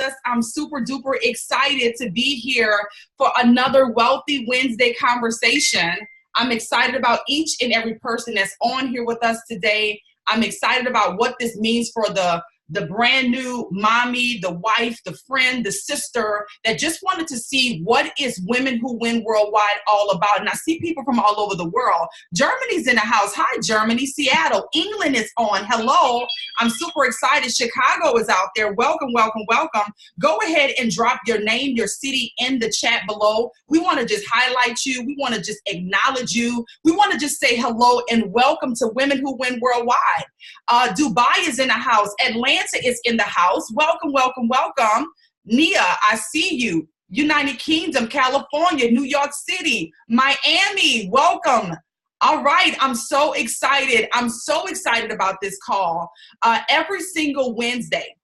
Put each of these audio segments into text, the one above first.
us. I'm super duper excited to be here for another Wealthy Wednesday conversation. I'm excited about each and every person that's on here with us today. I'm excited about what this means for the brand new mommy, the wife, the friend, the sister that just wanted to see what is Women Who Win Worldwide all about. And I see people from all over the world. Germany's in the house. Hi, Germany. Seattle. England is on. Hello. I'm super excited. Chicago is out there. Welcome, welcome, welcome. Go ahead and drop your name, your city in the chat below. We want to just highlight you. We want to just acknowledge you. We want to just say hello and welcome to Women Who Win Worldwide. Dubai is in the house. Atlanta is in the house. Welcome, welcome, welcome. Nia, I see you. United Kingdom, California, New York City, Miami, welcome. All right, I'm so excited. I'm so excited about this call. Every single Wednesday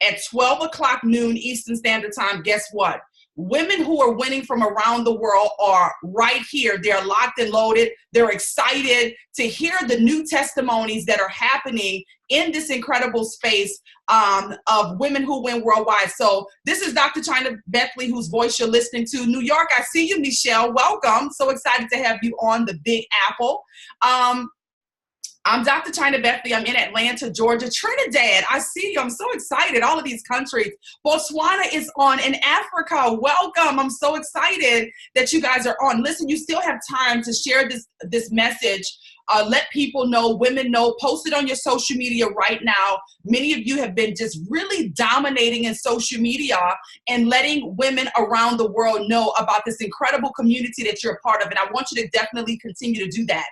at 12 o'clock noon Eastern Standard Time, guess what? Women who are winning from around the world are right here. They're locked and loaded. They're excited to hear the new testimonies that are happening in this incredible space of Women Who Win Worldwide. So this is Dr. Chyna Bethley, whose voice you're listening to. New York, I see you, Michelle. Welcome. So excited to have you on the Big Apple. I'm Dr. Chyna Bethley. I'm in Atlanta, Georgia. Trinidad, I see you. I'm so excited. All of these countries. Botswana is on. In Africa, welcome. I'm so excited that you guys are on. Listen, you still have time to share this message. Let people know, women know, post it on your social media right now. Many of you have been just really dominating in social media and letting women around the world know about this incredible community that you're a part of. And I want you to definitely continue to do that.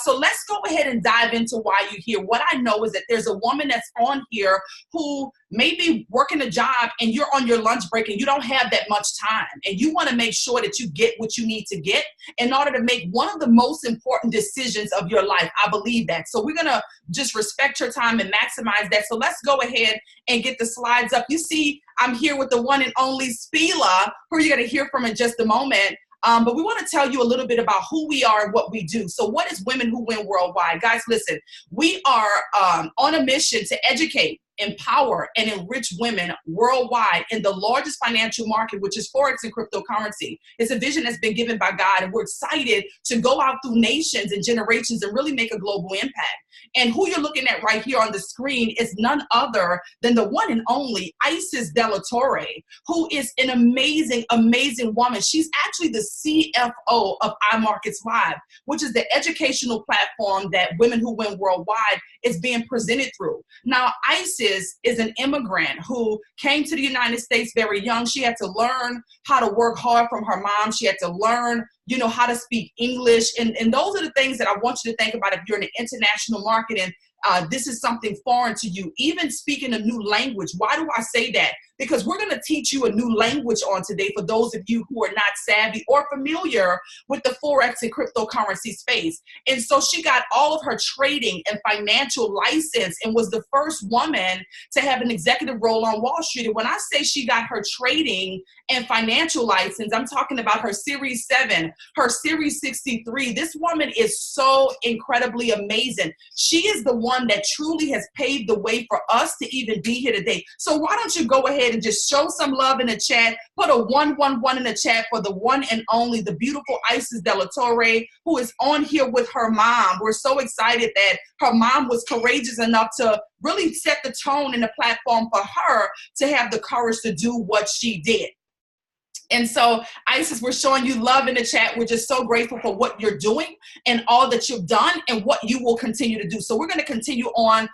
So let's go ahead and dive into why you're here. What I know is that there's a woman that's on here who may be working a job and you're on your lunch break and you don't have that much time. And you want to make sure that you get what you need to get in order to make one of the most important decisions of your life. I believe that. So we're going to just respect your time and maximize that. So let's go ahead and get the slides up. You see, I'm here with the one and only Spila, who you're going to hear from in just a moment. But we want to tell you a little bit about who we are and what we do. So what is Women Who Win Worldwide? Guys, listen, we are on a mission to educate, empower, and enrich women worldwide in the largest financial market, which is Forex and cryptocurrency. It's a vision that's been given by God, and we're excited to go out through nations and generations and really make a global impact. And who you're looking at right here on the screen is none other than the one and only Isis De La Torre, who is an amazing, amazing woman. She's actually the CFO of iMarkets Live, which is the educational platform that Women Who Win Worldwide is being presented through. Now, Isis is an immigrant who came to the United States very young. She had to learn how to work hard from her mom. She had to learn, you know, how to speak English. And those are the things that I want you to think about if you're in an international market and this is something foreign to you. Even speaking a new language. Why do I say that? Because we're going to teach you a new language on today for those of you who are not savvy or familiar with the Forex and cryptocurrency space. And so she got all of her trading and financial license and was the first woman to have an executive role on Wall Street. And when I say she got her trading and financial license, I'm talking about her Series 7, her Series 63. This woman is so incredibly amazing. She is the one that truly has paved the way for us to even be here today. So why don't you go ahead and just show some love in the chat. Put a 111 in the chat for the one and only, the beautiful Isis De La Torre, who is on here with her mom. We're so excited that her mom was courageous enough to really set the tone and the platform for her to have the courage to do what she did. And so, Isis, we're showing you love in the chat. We're just so grateful for what you're doing and all that you've done and what you will continue to do. So we're going to continue on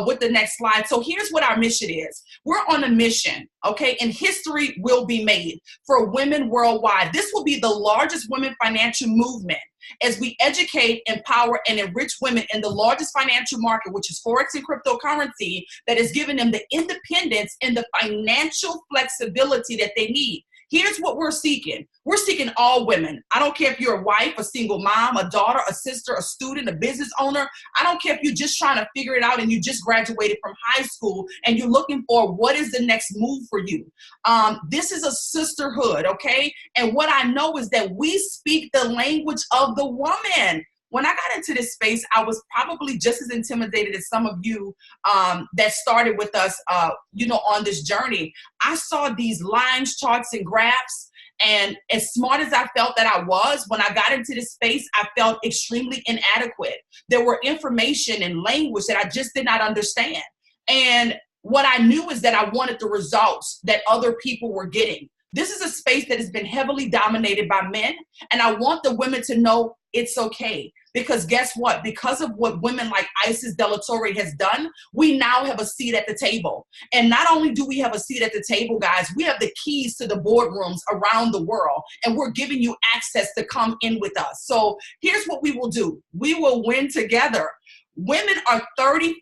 with the next slide. So here's what our mission is. We're on a mission, okay? And history will be made for women worldwide. This will be the largest women financial movement as we educate, empower, and enrich women in the largest financial market, which is Forex and cryptocurrency, that is giving them the independence and the financial flexibility that they need. Here's what we're seeking. We're seeking all women. I don't care if you're a wife, a single mom, a daughter, a sister, a student, a business owner. I don't care if you're just trying to figure it out and you just graduated from high school and you're looking for what is the next move for you. This is a sisterhood, okay? And what I know is that we speak the language of the woman. when I got into this space, I was probably just as intimidated as some of you that started with us, on this journey. I saw these lines, charts, and graphs. And as smart as I felt that I was, when I got into this space, I felt extremely inadequate. There were information and language that I just did not understand. And what I knew is that I wanted the results that other people were getting. This is a space that has been heavily dominated by men. And I want the women to know it's okay. Because guess what? Because of what women like Isis De La Torre has done, we now have a seat at the table. And not only do we have a seat at the table, guys, we have the keys to the boardrooms around the world. And we're giving you access to come in with us. So here's what we will do. We will win together. Women are 35%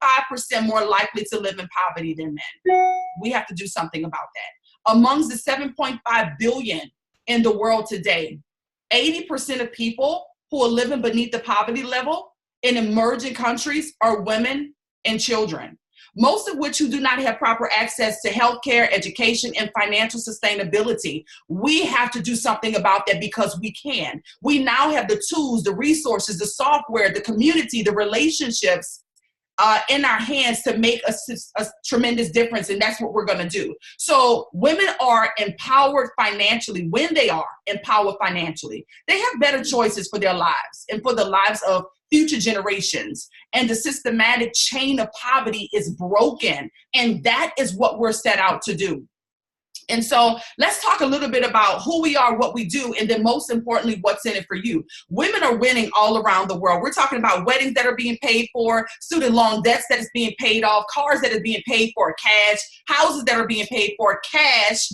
more likely to live in poverty than men. We have to do something about that. Amongst the 7.5 billion in the world today, 80% of people who are living beneath the poverty level in emerging countries are women and children, most of which who do not have proper access to healthcare, education, and financial sustainability. We have to do something about that because we can. We now have the tools, the resources, the software, the community, the relationships in our hands to make a tremendous difference, and that's what we're going to do. So women are empowered financially. When they are empowered financially, they have better choices for their lives and for the lives of future generations. And the systematic chain of poverty is broken, and that is what we're set out to do. And so let's talk a little bit about who we are, what we do, and then most importantly, what's in it for you. Women are winning all around the world. We're talking about weddings that are being paid for, student loan debts that is being paid off, cars that are being paid for cash, houses that are being paid for cash,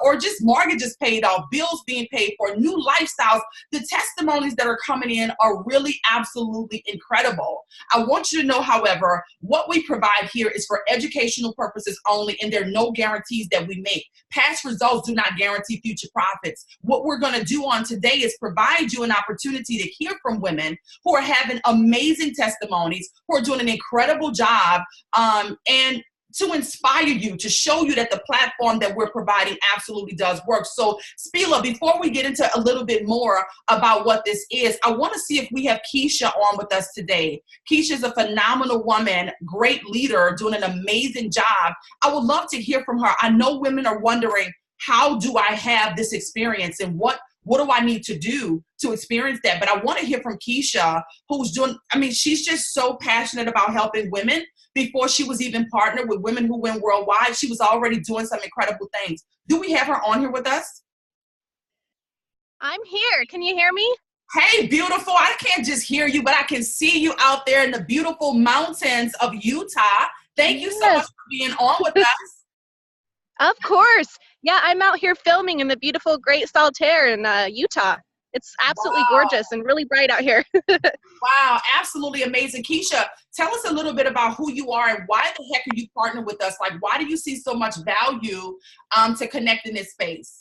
or just mortgages paid off, bills being paid for, new lifestyles. The testimonies that are coming in are really absolutely incredible. I want you to know, however, what we provide here is for educational purposes only, and there are no guarantees that we make. Past results do not guarantee future profits. What we're going to do on today is provide you an opportunity to hear from women who are having amazing testimonies, who are doing an incredible job, and to inspire you, to show you that the platform that we're providing absolutely does work. So, Spila, before we get into a little bit more about what this is, I want to see if we have Keisha on with us today. Keisha is a phenomenal woman, great leader, doing an amazing job. I would love to hear from her. I know women are wondering, how do I have this experience, and what do I need to do to experience that? But I want to hear from Keisha, who's doing, she's just so passionate about helping women. Before she was even partnered with Women Who Win Worldwide, she was already doing some incredible things. Do we have her on here with us? I'm here. Can you hear me? Hey, beautiful. I can't just hear you, but I can see you out there in the beautiful mountains of Utah. Thank you so much for being on with us. Of course. Yeah, I'm out here filming in the beautiful Great Saltaire in Utah. It's absolutely gorgeous and really bright out here. Wow, absolutely amazing. Keisha, tell us a little bit about who you are and why the heck are you partnering with us? Like, why do you see so much value to connect in this space?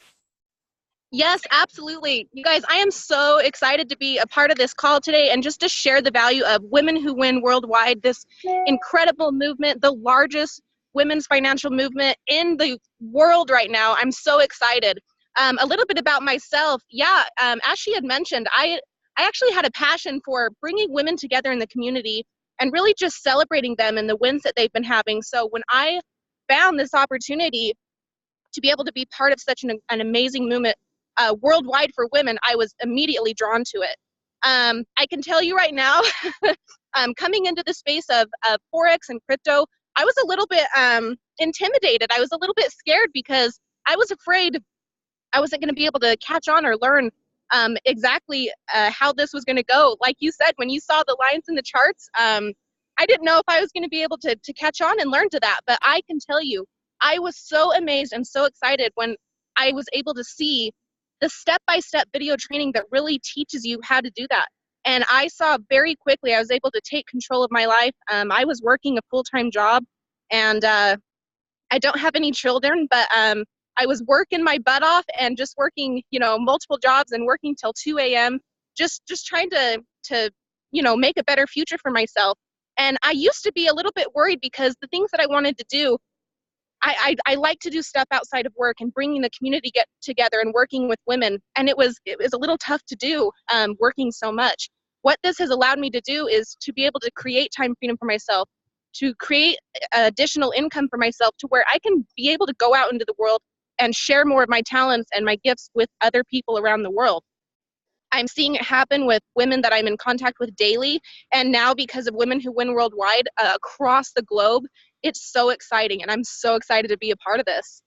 Yes, absolutely. You guys, I am so excited to be a part of this call today and just to share the value of Women Who Win Worldwide, this incredible movement, the largest women's financial movement in the world right now. I'm so excited. A little bit about myself. Yeah, as she had mentioned, I actually had a passion for bringing women together in the community and really just celebrating them and the wins that they've been having. So when I found this opportunity to be able to be part of such an amazing movement worldwide for women, I was immediately drawn to it. I can tell you right now, coming into the space of Forex and crypto, I was a little bit intimidated. I was a little bit scared because I was afraid I wasn't going to be able to catch on or learn exactly how this was going to go. Like you said, when you saw the lines in the charts, I didn't know if I was going to be able to catch on and learn to that. But I can tell you, I was so amazed and so excited when I was able to see the step-by-step video training that really teaches you how to do that. And I saw very quickly I was able to take control of my life. I was working a full-time job, and I don't have any children, but I was working my butt off and just working, multiple jobs and working till 2 a.m. just trying to make a better future for myself. And I used to be a little bit worried because the things that I wanted to do, I like to do stuff outside of work and bringing the community together and working with women. And it was a little tough to do, working so much. what this has allowed me to do is to be able to create time freedom for myself, to create additional income for myself, to where I can be able to go out into the world and share more of my talents and my gifts with other people around the world. I'm seeing it happen with women that I'm in contact with daily, and now because of Women Who Win Worldwide across the globe, it's so exciting, and I'm so excited to be a part of this.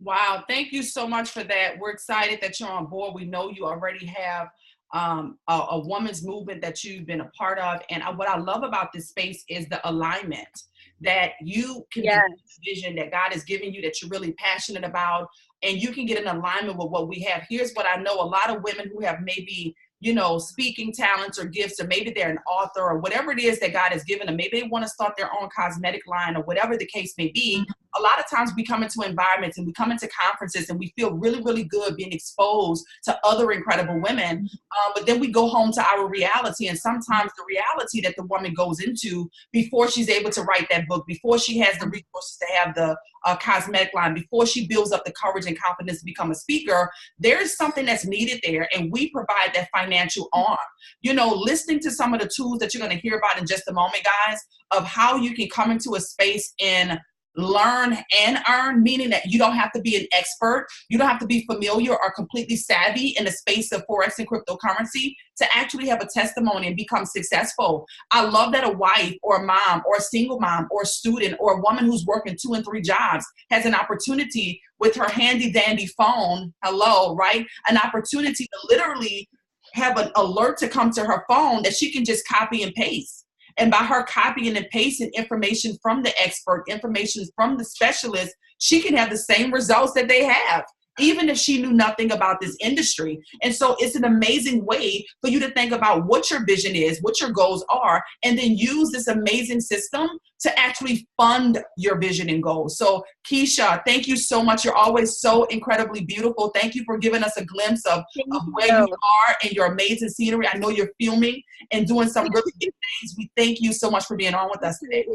Wow, thank you so much for that. We're excited that you're on board. We know you already have a woman's movement that you've been a part of. And what I love about this space is the alignment that you can get the vision that God has given you, that you're really passionate about, and you can get in alignment with what we have. Here's what I know. A lot of women who have maybe, you know, speaking talents or gifts, or maybe they're an author or whatever it is that God has given them. Maybe they want to start their own cosmetic line or whatever the case may be. A lot of times we come into environments and we come into conferences and we feel really, really good being exposed to other incredible women. But then we go home to our reality. And sometimes the reality that the woman goes into before she's able to write that book, before she has the resources to have the cosmetic line, before she builds up the courage and confidence to become a speaker, there's something that's needed there. And we provide that financial arm. You know, listening to some of the tools that you're going to hear about in just a moment, guys, of how you can come into a space and learn and earn, meaning that you don't have to be an expert. You don't have to be familiar or completely savvy in the space of Forex and cryptocurrency to actually have a testimony and become successful. I love that a wife or a mom or a single mom or a student or a woman who's working 2 and 3 jobs has an opportunity with her handy dandy phone, right? An opportunity to literally have an alert to come to her phone that she can just copy and paste. And by her copying and pasting information from the expert, information from the specialist, she can have the same results that they have, even if she knew nothing about this industry. And so it's an amazing way for you to think about what your vision is, what your goals are, and then use this amazing system to actually fund your vision and goals. So Keisha, thank you so much. You're always so incredibly beautiful. Thank you for giving us a glimpse of where you are and your amazing scenery. I know you're filming and doing some really good things. We thank you so much for being on with us today.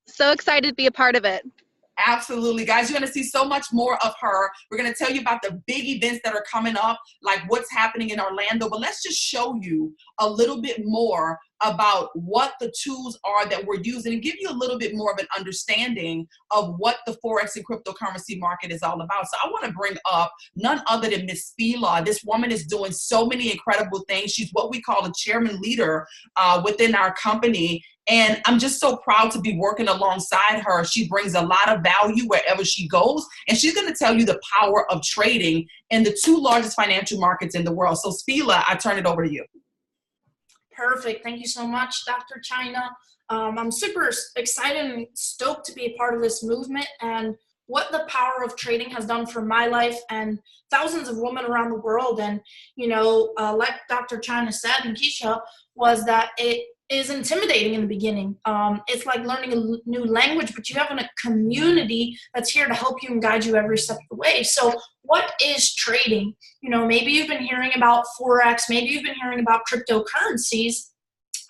So excited to be a part of it. Absolutely, guys. You're going to see so much more of her. We're going to tell you about the big events that are coming up, like what's happening in Orlando. But let's just show you a little bit more about what the tools are that we're using and give you a little bit more of an understanding of what the Forex and cryptocurrency market is all about. So I want to bring up none other than Miss Spila. This woman is doing so many incredible things. She's what we call a chairman leader within our company. And I'm just so proud to be working alongside her. She brings a lot of value wherever she goes. And she's going to tell you the power of trading in the 2 largest financial markets in the world. So Spila, I turn it over to you. Perfect. Thank you so much, Dr. Chyna. I'm super excited and stoked to be a part of this movement and what the power of trading has done for my life and thousands of women around the world. And, you know, like Dr. Chyna said and Keisha, was that it is intimidating in the beginning. It's like learning a new language, but you have a community that's here to help you and guide you every step of the way. So what is trading? You know, maybe you've been hearing about Forex, maybe you've been hearing about cryptocurrencies,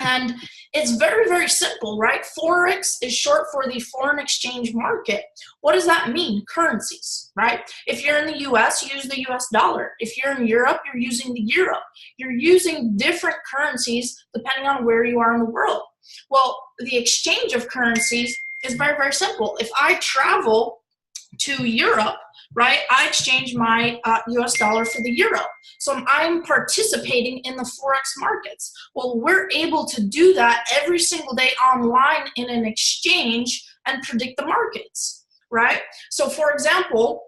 and it's very, very simple, right? Forex is short for the foreign exchange market. What does that mean? Currencies, right? If you're in the US, use the US dollar. If you're in Europe, you're using the euro. You're using different currencies depending on where you are in the world. Well, the exchange of currencies is very, very simple. If I travel to Europe, right, I exchange my US dollar for the euro. So I'm participating in the Forex markets. Well, we're able to do that every single day online in an exchange and predict the markets, right? So for example,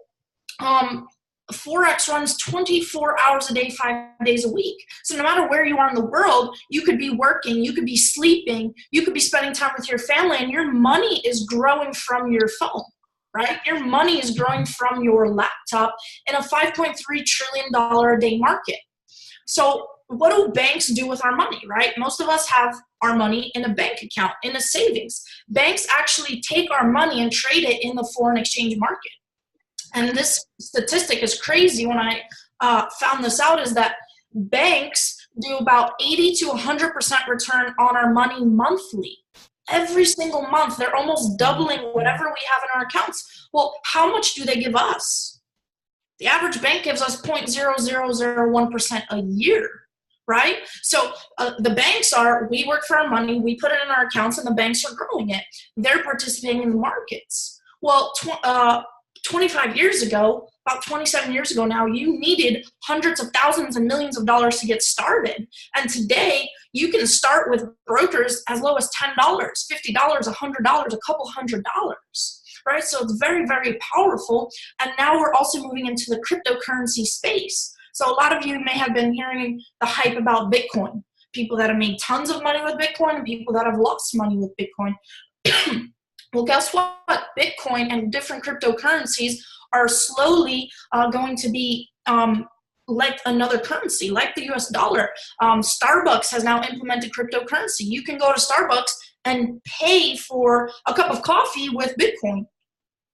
Forex runs 24 hours a day, 5 days a week. So no matter where you are in the world, you could be working, you could be sleeping, you could be spending time with your family, and your money is growing from your phone. Right? Your money is growing from your laptop in a $5.3 trillion a day market. So what do banks do with our money, right? Most of us have our money in a bank account, in a savings. Banks actually take our money and trade it in the foreign exchange market. And this statistic is crazy when I found this out, is that banks do about 80 to 100% return on our money monthly. Every single month, they're almost doubling whatever we have in our accounts. Well, how much do they give us? The average bank gives us 0.0001% a year, right? So the banks we work for our money, we put it in our accounts, and the banks are growing it. They're participating in the markets. Well, 25 years ago, about 27 years ago now, you needed hundreds of thousands and millions of dollars to get started. And today, you can start with brokers as low as $10, $50, $100, a couple $100s, right? So it's very, very powerful. And now we're also moving into the cryptocurrency space. So a lot of you may have been hearing the hype about Bitcoin, people that have made tons of money with Bitcoin and people that have lost money with Bitcoin. Well, guess what? Bitcoin and different cryptocurrencies are slowly going to be like another currency, like the US dollar. Starbucks has now implemented cryptocurrency. You can go to Starbucks and pay for a cup of coffee with Bitcoin,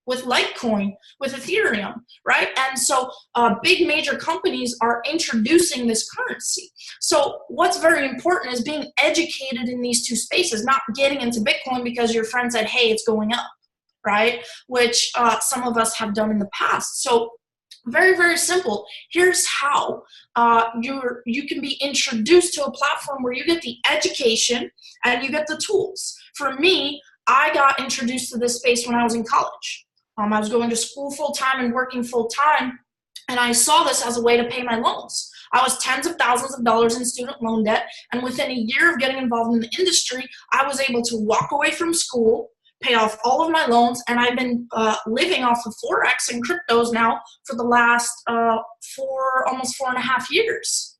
with Litecoin, with Ethereum, right? And so big major companies are introducing this currency. So what's very important is being educated in these two spaces, not getting into Bitcoin because your friend said, hey, it's going up, right? Which some of us have done in the past. So very, very simple. Here's how you can be introduced to a platform where you get the education and you get the tools. For me, I got introduced to this space when I was in college. I was going to school full-time and working full-time, and I saw this as a way to pay my loans. I was tens of thousands of dollars in student loan debt, and within a year of getting involved in the industry, I was able to walk away from school, pay off all of my loans, and I've been living off of Forex and cryptos now for the last almost 4.5 years,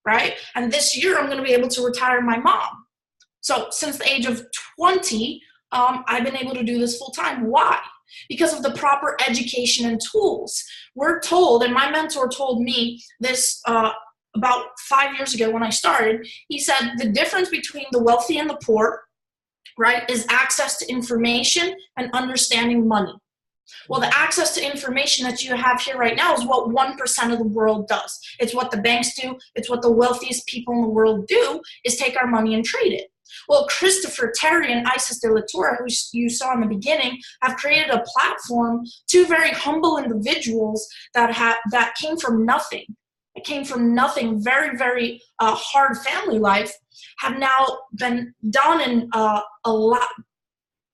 right? And this year, I'm going to be able to retire my mom. So since the age of 20, I've been able to do this full-time. Why? Because of the proper education and tools. We're told, and my mentor told me this about 5 years ago when I started, he said the difference between the wealthy and the poor, right, is access to information and understanding money. Well, the access to information that you have here right now is what 1% of the world does. It's what the banks do. It's what the wealthiest people in the world do, is take our money and trade it. Well, Christopher Terry and Isis de la Torre, who you saw in the beginning, have created a platform, two very humble individuals that came from nothing. It came from nothing, very, very hard family life, have now been done in a lot,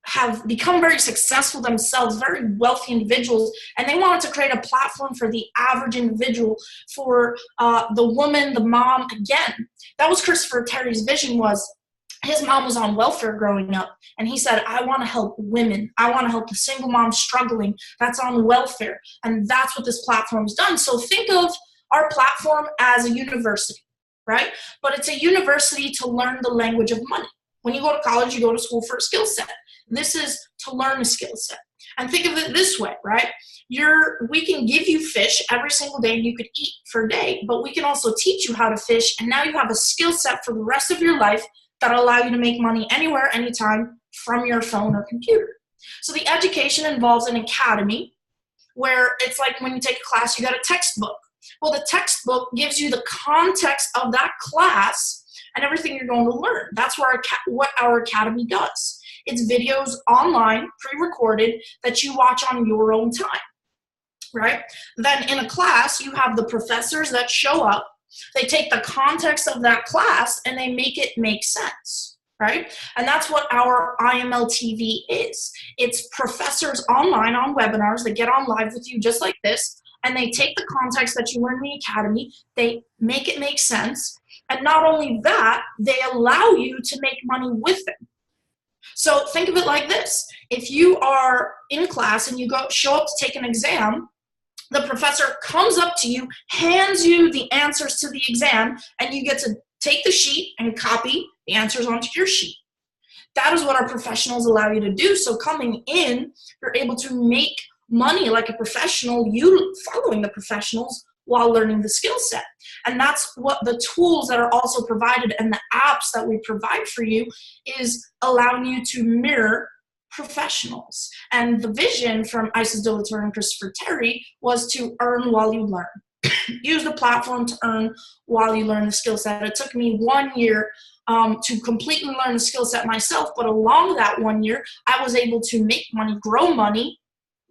have become very successful themselves, very wealthy individuals, and they wanted to create a platform for the average individual, for the woman, the mom. Again, that was Christopher Terry's vision. Was his mom was on welfare growing up, and he said, I want to help women. I want to help the single mom struggling that's on welfare, and that's what this platform's done. So think of our platform as a university, right? But it's a university to learn the language of money. When you go to college, you go to school for a skill set. This is to learn a skill set. And think of it this way, right? We can give you fish every single day and you could eat for a day, but we can also teach you how to fish, and now you have a skill set for the rest of your life that'll allow you to make money anywhere, anytime from your phone or computer. So the education involves an academy where it's like when you take a class, you got a textbook. Well, the textbook gives you the context of that class and everything you're going to learn. That's what our academy does. It's videos online, pre-recorded, that you watch on your own time, right? Then in a class, you have the professors that show up. They take the context of that class and they make it make sense, right? And that's what our IML TV is. It's professors online on webinars that get on live with you just like this, and they take the context that you learn in the academy, they make it make sense, and not only that, they allow you to make money with them. So think of it like this. If you are in class and you show up to take an exam, the professor comes up to you, hands you the answers to the exam, and you get to take the sheet and copy the answers onto your sheet. That is what our professionals allow you to do. So coming in, you're able to make money like a professional, you following the professionals while learning the skill set. And that's what the tools that are also provided and the apps that we provide for you is allowing you to mirror professionals. And the vision from Isis de la Torre and Christopher Terry was to earn while you learn. Use the platform to earn while you learn the skill set. It took me 1 year to completely learn the skill set myself, but along that 1 year, I was able to make money, grow money,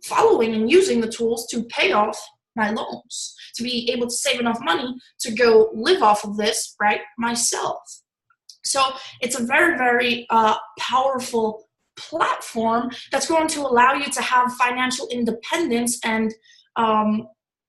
following and using the tools to pay off my loans, to be able to save enough money to go live off of this, right, myself. So it's a very, very powerful platform that's going to allow you to have financial independence and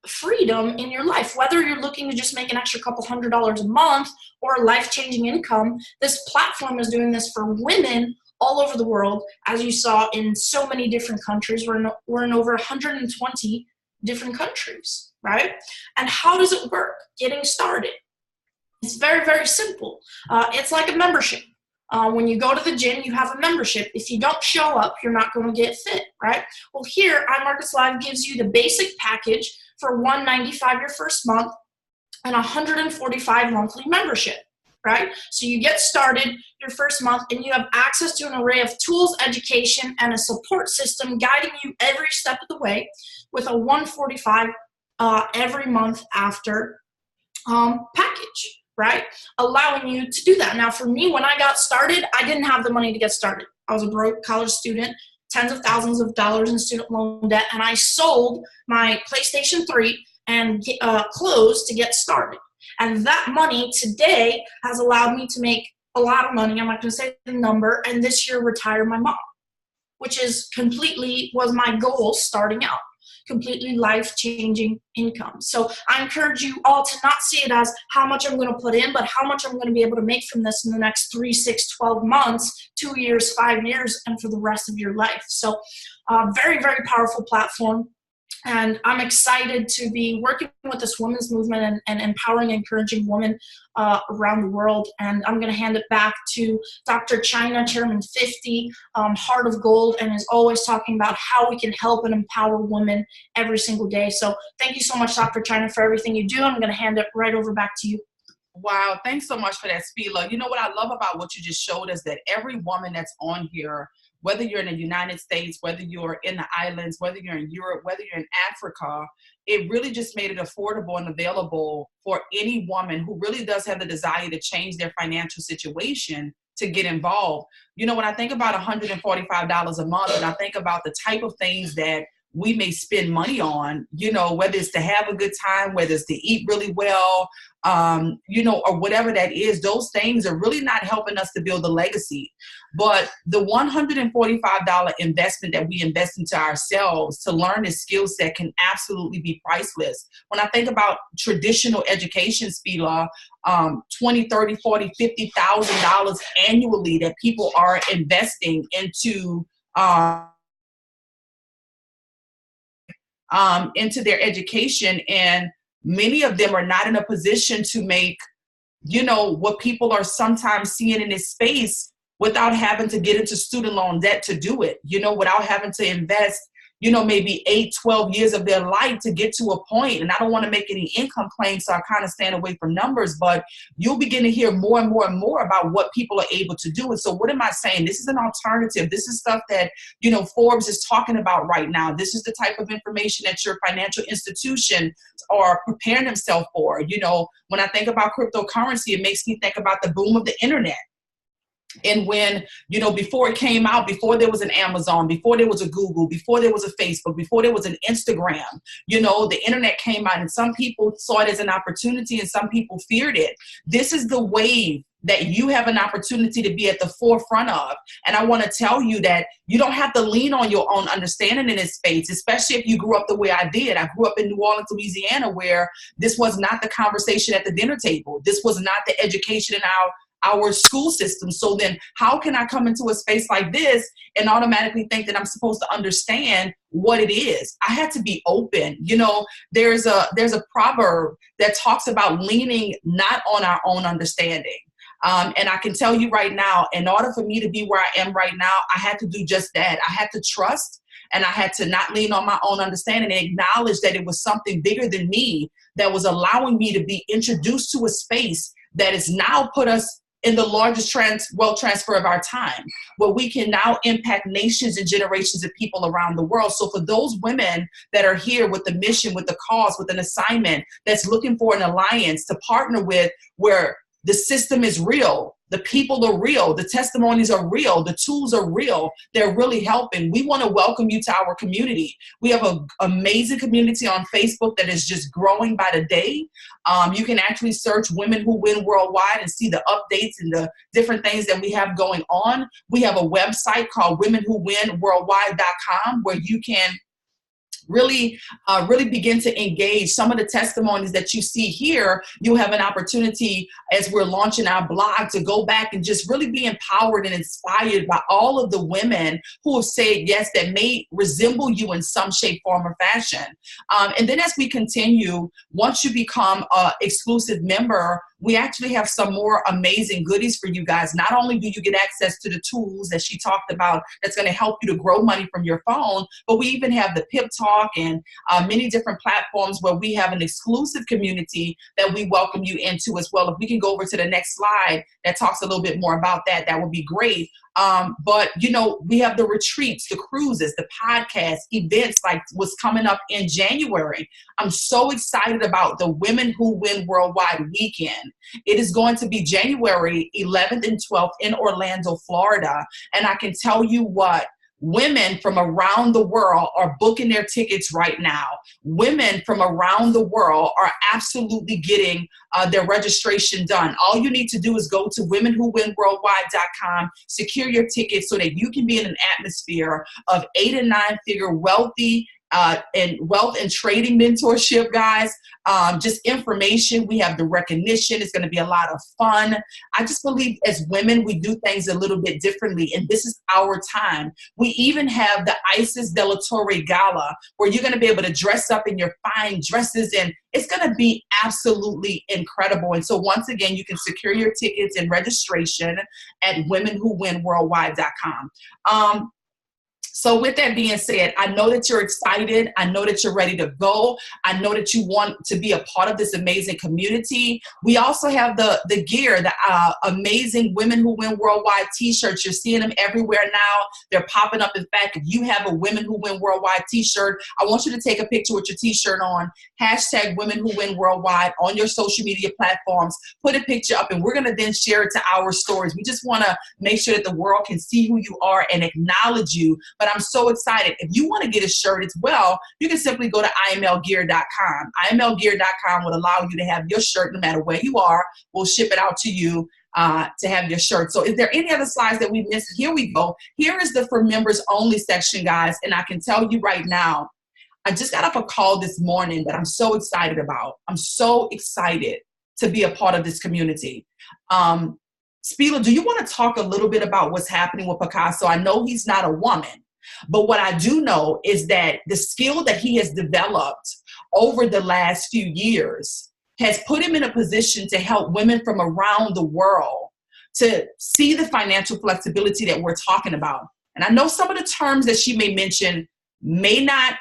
freedom in your life. Whether you're looking to just make an extra couple $100s a month or a life-changing income, this platform is doing this for women all over the world, as you saw in so many different countries. We're in over 120 different countries, right? And how does it work? Getting started. It's very, very simple. It's like a membership. When you go to the gym, you have a membership. If you don't show up, you're not going to get fit, right? Well, here, iMarkets Live gives you the basic package for $195 your first month and $145 monthly membership, right? So you get started your first month and you have access to an array of tools, education, and a support system guiding you every step of the way with a $145 every month after package, right? Allowing you to do that. Now, for me, when I got started, I didn't have the money to get started. I was a broke college student, tens of thousands of dollars in student loan debt, and I sold my PlayStation 3 and clothes to get started. And that money today has allowed me to make a lot of money. I'm not going to say the number, and this year retire my mom, which is was my goal starting out. Completely life-changing income. So I encourage you all to not see it as how much I'm going to put in, but how much I'm going to be able to make from this in the next 3, 6, 12 months, 2 years, 5 years, and for the rest of your life. So very, very powerful platform. And I'm excited to be working with this women's movement and empowering, encouraging women around the world. And I'm going to hand it back to Dr. Chyna, Chairman 50, Heart of Gold, and is always talking about how we can help and empower women every single day. So thank you so much, Dr. Chyna, for everything you do. I'm going to hand it right over back to you. Wow, thanks so much for that, Spila. You know what I love about what you just showed us, that every woman that's on here, whether you're in the United States, whether you're in the islands, whether you're in Europe, whether you're in Africa, it really just made it affordable and available for any woman who really does have the desire to change their financial situation to get involved. You know, when I think about $145 a month and I think about the type of things that we may spend money on, you know, whether it's to have a good time, whether it's to eat really well, you know, or whatever that is, those things are really not helping us to build a legacy. But the $145 investment that we invest into ourselves to learn this skill set can absolutely be priceless. When I think about traditional education, Spila, $20, $30, $40, $50,000 annually that people are investing into their education, and many of them are not in a position to make, you know, what people are sometimes seeing in this space without having to get into student loan debt to do it, you know, without having to invest, you know, maybe 8, 12 years of their life to get to a point. And I don't want to make any income claims, so I kind of stand away from numbers, but you'll begin to hear more and more and more about what people are able to do. And so what am I saying? This is an alternative. This is stuff that, you know, Forbes is talking about right now. This is the type of information that your financial institution are preparing themselves for. You know, when I think about cryptocurrency, it makes me think about the boom of the internet. And when, you know, before it came out, before there was an Amazon, before there was a Google, before there was a Facebook, before there was an Instagram, you know, the internet came out and some people saw it as an opportunity and some people feared it. This is the wave that you have an opportunity to be at the forefront of. And I want to tell you that you don't have to lean on your own understanding in this space, especially if you grew up the way I did. I grew up in New Orleans, Louisiana, where this was not the conversation at the dinner table. This was not the education in our school system. So then how can I come into a space like this and automatically think that I'm supposed to understand what it is? I had to be open. You know, there's a proverb that talks about leaning not on our own understanding. And I can tell you right now, in order for me to be where I am right now, I had to do just that. I had to trust, and I had to not lean on my own understanding and acknowledge that it was something bigger than me that was allowing me to be introduced to a space that has now put us in the largest wealth transfer of our time, where we can now impact nations and generations of people around the world. So for those women that are here with the mission, with the cause, with an assignment, that's looking for an alliance to partner with, where the system is real, The people are real. The testimonies are real. The tools are real. They're really helping. We want to welcome you to our community. We have an amazing community on Facebook that is just growing by the day. You can actually search Women Who Win Worldwide and see the updates and the different things that we have going on. We have a website called womenwhowinworldwide.com where you can really begin to engage. Some of the testimonies that you see here, you'll have an opportunity as we're launching our blog to go back and just really be empowered and inspired by all of the women who have said yes, that may resemble you in some shape, form, or fashion. And then as we continue, once you become an exclusive member, we actually have some more amazing goodies for you guys. Not only do you get access to the tools that she talked about that's going to help you to grow money from your phone, but we even have the Pip Talk and many different platforms where we have an exclusive community that we welcome you into as well. If we can go over to the next slide that talks a little bit more about that, that would be great. But, you know, we have the retreats, the cruises, the podcasts, events like what's coming up in January. I'm so excited about the Women Who Win Worldwide weekend. It is going to be January 11th and 12th in Orlando, Florida. And I can tell you what, women from around the world are booking their tickets right now. Women from around the world are absolutely getting their registration done. All you need to do is go to womenwhowinworldwide.com, secure your tickets so that you can be in an atmosphere of 8 and 9 figure wealthy and wealth and trading mentorship, guys. Just information. We have the recognition. It's going to be a lot of fun. I just believe as women, we do things a little bit differently, and this is our time. We even have the Isis de la Torre Gala, where you're going to be able to dress up in your fine dresses, and it's going to be absolutely incredible. And so once again, you can secure your tickets and registration at womenwhowinworldwide.com. So with that being said, I know that you're excited. I know that you're ready to go. I know that you want to be a part of this amazing community. We also have the gear, the amazing Women Who Win Worldwide t-shirts. You're seeing them everywhere now. They're popping up. In fact, if you have a Women Who Win Worldwide t-shirt, I want you to take a picture with your t-shirt on, hashtag Women Who Win Worldwide on your social media platforms. Put a picture up, and we're going to then share it to our stories. We just want to make sure that the world can see who you are and acknowledge you. But I'm so excited. If you want to get a shirt as well, you can simply go to imlgear.com. imlgear.com will allow you to have your shirt no matter where you are. We'll ship it out to you to have your shirt. So is there any other slides that we missed? Here we go. Here is the for members only section, guys. And I can tell you right now, I just got off a call this morning that I'm so excited about. I'm so excited to be a part of this community. Spila, do you want to talk a little bit about what's happening with Picasso? I know he's not a woman, but what I do know is that the skill that he has developed over the last few years has put him in a position to help women from around the world to see the financial flexibility that we're talking about. And I know some of the terms that she may mention may not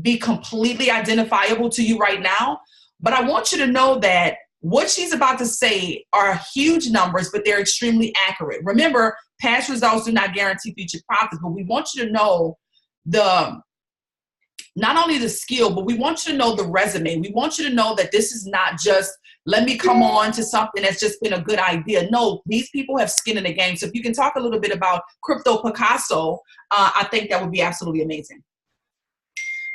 be completely identifiable to you right now, but I want you to know that what she's about to say are huge numbers, but they're extremely accurate. Remember, past results do not guarantee future profits, but we want you to know not only the skill, but we want you to know the resume. We want you to know that this is not just, let me come on to something that's just been a good idea. No, these people have skin in the game. So if you can talk a little bit about Crypto Picasso, I think that would be absolutely amazing.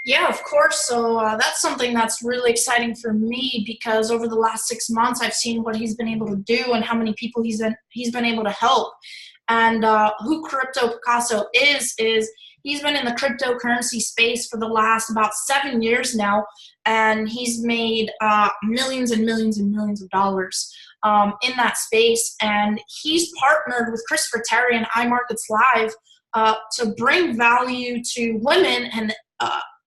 Yeah, of course. So that's something that's really exciting for me, because over the last 6 months, I've seen what he's been able to do and how many people he's been able to help. And who Crypto Picasso is he's been in the cryptocurrency space for the last about 7 years now, and he's made millions and millions and millions of dollars in that space. And he's partnered with Christopher Terry and iMarkets Live to bring value to women and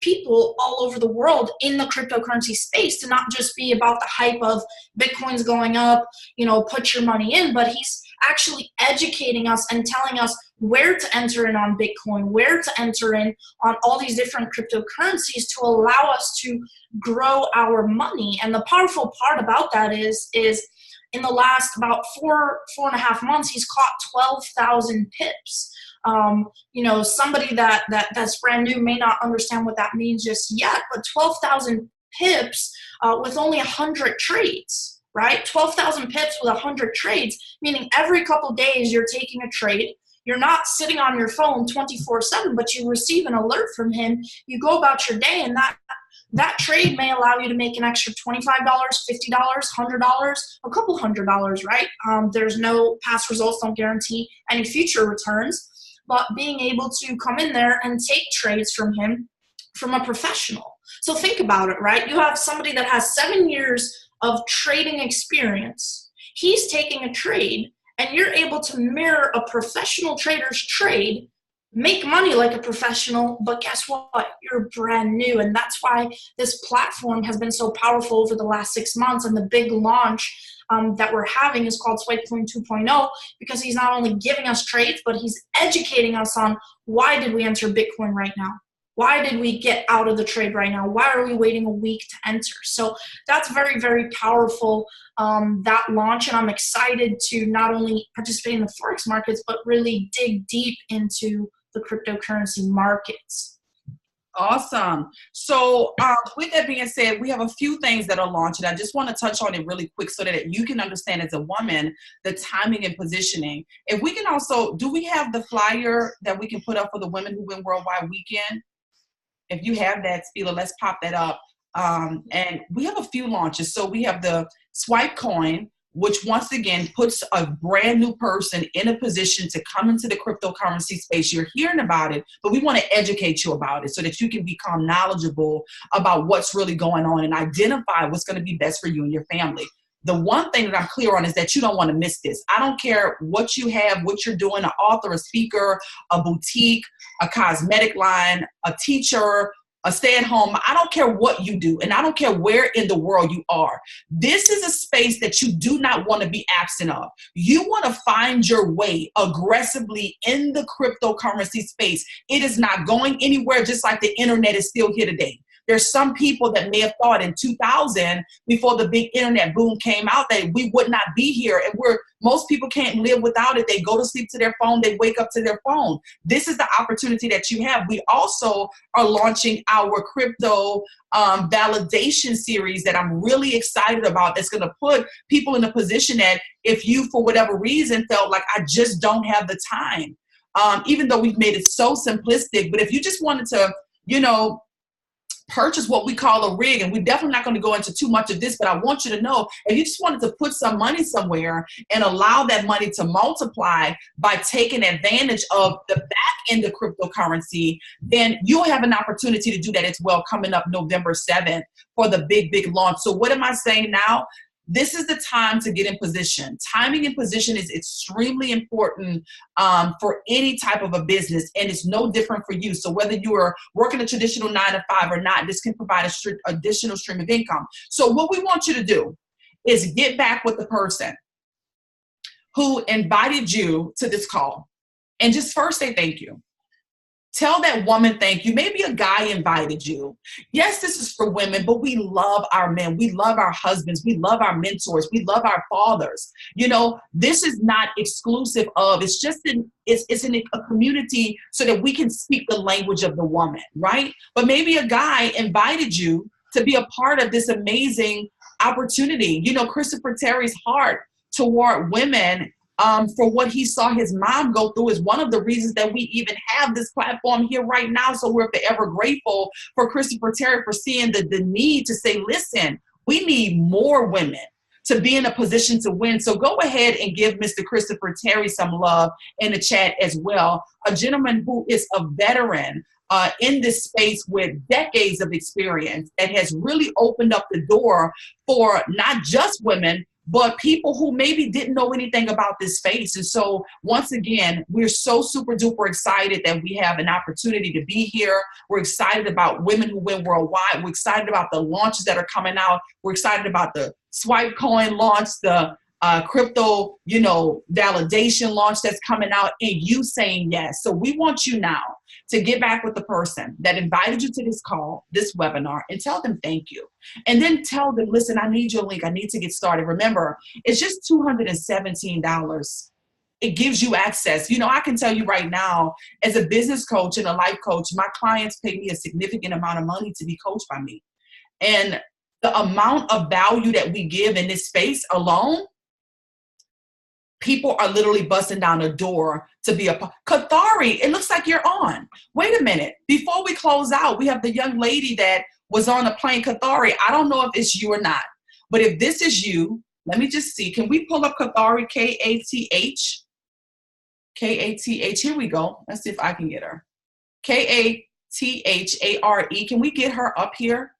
people all over the world in the cryptocurrency space, to not just be about the hype of Bitcoin's going up, put your money in, but he's actually educating us and telling us where to enter in on Bitcoin, where to enter in on all these different cryptocurrencies to allow us to grow our money. And the powerful part about that is in the last about four and a half months, he's caught 12,000 pips. Somebody that's brand new may not understand what that means just yet, but 12,000 pips with only 100 trades. right? 12,000 pips with 100 trades, meaning every couple days you're taking a trade. You're not sitting on your phone 24/7, but you receive an alert from him. You go about your day, and that trade may allow you to make an extra $25, $50, $100, a couple $100, right? There's no past results, don't guarantee any future returns, but being able to come in there and take trades from him, from a professional. So think about it, right? You have somebody that has 7 years of trading experience. He's taking a trade, and you're able to mirror a professional trader's trade, make money like a professional, but guess what? You're brand new. And that's why this platform has been so powerful over the last 6 months. And the big launch that we're having is called Swipe Coin 2.0, because he's not only giving us trades, but he's educating us on why did we enter Bitcoin right now? Why did we get out of the trade right now? Why are we waiting a week to enter? So that's very, very powerful, that launch. And I'm excited to not only participate in the Forex markets, but really dig deep into the cryptocurrency markets. Awesome. So with that being said, we have a few things that are launching. I just want to touch on it really quick so that you can understand as a woman the timing and positioning. If we can also, do we have the flyer that we can put up for the Women Who Win Worldwide weekend? If you have that, Spila, let's pop that up. And we have a few launches. So we have the Swipe Coin, which once again puts a brand new person in a position to come into the cryptocurrency space. You're hearing about it, but we want to educate you about it so that you can become knowledgeable about what's really going on and identify what's going to be best for you and your family. The one thing that I'm clear on is that you don't want to miss this. I don't care what you have, what you're doing, an author, a speaker, a boutique, a cosmetic line, a teacher, a stay-at-home. I don't care what you do, and I don't care where in the world you are. This is a space that you do not want to be absent of. You want to find your way aggressively in the cryptocurrency space. It is not going anywhere, just like the internet is still here today. There's some people that may have thought in 2000, before the big internet boom came out, that we would not be here. And most people can't live without it. They go to sleep to their phone. They wake up to their phone. This is the opportunity that you have. We also are launching our crypto validation series that I'm really excited about. That's going to put people in a position that if you, for whatever reason, felt like I just don't have the time, even though we've made it so simplistic, but if you just wanted to, purchase what we call a rig, and we're definitely not going to go into too much of this, but I want you to know, if you just wanted to put some money somewhere and allow that money to multiply by taking advantage of the back end of cryptocurrency, then you'll have an opportunity to do that as well coming up November 7th for the big launch. So what am I saying now? This is the time to get in position. Timing and position is extremely important for any type of a business, and it's no different for you. So whether you are working a traditional 9-to-5 or not, this can provide an additional stream of income. So what we want you to do is get back with the person who invited you to this call and just first say thank you. Tell that woman thank you. Maybe a guy invited you. Yes, this is for women, but we love our men. We love our husbands. We love our mentors. We love our fathers. This is not exclusive of, it's just it's in a community so that we can speak the language of the woman, right? But maybe a guy invited you to be a part of this amazing opportunity. Christopher Terry's heart toward women, for what he saw his mom go through, is one of the reasons that we even have this platform here right now. So we're forever grateful for Christopher Terry for seeing the need to say, listen, we need more women to be in a position to win. So go ahead and give Mr. Christopher Terry some love in the chat as well. A gentleman who is a veteran in this space with decades of experience that has really opened up the door for not just women, but people who maybe didn't know anything about this space. And so once again, we're so super duper excited that we have an opportunity to be here. We're excited about Women Who Win Worldwide. We're excited about the launches that are coming out. We're excited about the Swipe Coin launch, the crypto, validation launch that's coming out, and you saying yes. So we want you now to get back with the person that invited you to this call, this webinar, and tell them thank you. And then tell them, listen, I need your link. I need to get started. Remember, it's just $217. It gives you access. I can tell you right now, as a business coach and a life coach, my clients pay me a significant amount of money to be coached by me. And the amount of value that we give in this space alone, people are literally busting down the door to be a part. Kathari, it looks like you're on. Wait a minute. Before we close out, we have the young lady that was on the plane. Kathari, I don't know if it's you or not, but if this is you, let me just see. Can we pull up Kathari, K-A-T-H? K-A-T-H, here we go. Let's see if I can get her. K-A-T-H-A-R-E, can we get her up here?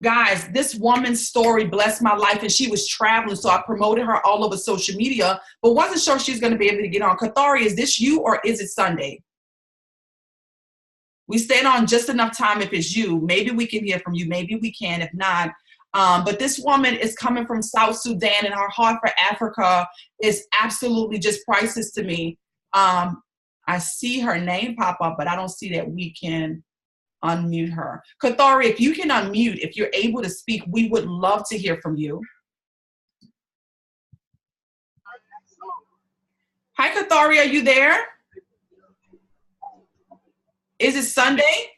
Guys, this woman's story blessed my life, and she was traveling, so I promoted her all over social media, but wasn't sure she was going to be able to get on. Kathari, is this you or is it Sunday? We stayed on just enough time if it's you. Maybe we can hear from you. Maybe we can, if not. But this woman is coming from South Sudan, and her heart for Africa is absolutely just priceless to me. I see her name pop up, but I don't see that we can unmute her. Kathari, if you can unmute, if you're able to speak, we would love to hear from you. Hi, Kathari, are you there? Is it Sunday?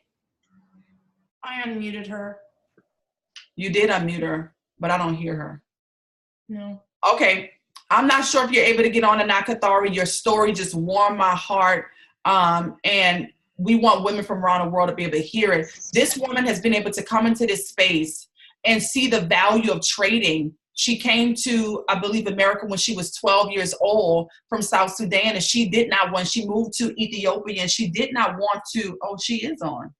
I unmuted her. You did unmute her, but I don't hear her. No. Okay. I'm not sure if you're able to get on or not, Kathari. Your story just warmed my heart. And we want women from around the world to be able to hear it. This woman has been able to come into this space and see the value of trading. She came to, I believe, America when she was 12 years old from South Sudan, and she did not want, she moved to Ethiopia, and she did not want to, oh, she is on.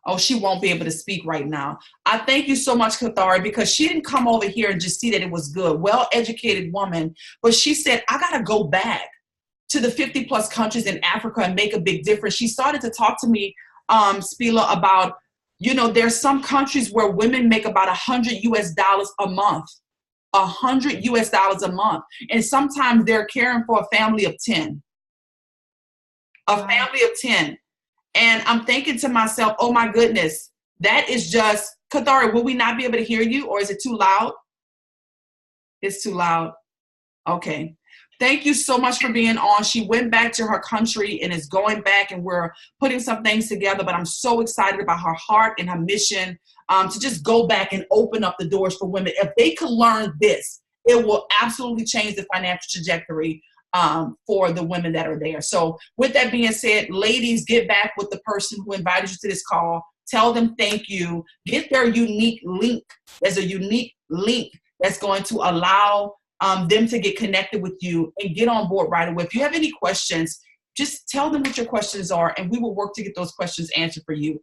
Oh, she won't be able to speak right now. I thank you so much, Kathari, because she didn't come over here and just see that it was good. Well-educated woman, but she said, I got to go back to the 50 plus countries in Africa and make a big difference. She started to talk to me, Spila, about, you know, there's some countries where women make about $100 US a month, $100 US a month. And sometimes they're caring for a family of 10, family of 10. And I'm thinking to myself, oh my goodness, that is just, Kathari, will we not be able to hear you, or is it too loud? It's too loud. Okay. Thank you so much for being on. She went back to her country and is going back, and we're putting some things together, but I'm so excited about her heart and her mission to just go back and open up the doors for women. If they can learn this, it will absolutely change the financial trajectory for the women that are there. So with that being said, ladies, get back with the person who invited you to this call. Tell them thank you. Get their unique link. There's a unique link that's going to allow them to get connected with you and get on board right away. If you have any questions, just tell them what your questions are, and we will work to get those questions answered for you.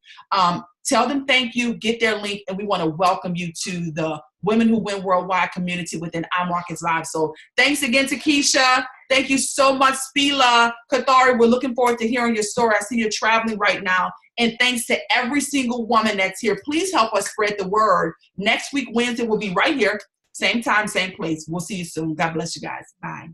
Tell them thank you, get their link, and we want to welcome you to the Women Who Win Worldwide community within iMarkets Live. So thanks again to Keisha. Thank you so much, Spila. Kathari, we're looking forward to hearing your story. I see you're traveling right now. And thanks to every single woman that's here. Please help us spread the word. Next week, Wednesday, we'll be right here. Same time, same place. We'll see you soon. God bless you guys. Bye.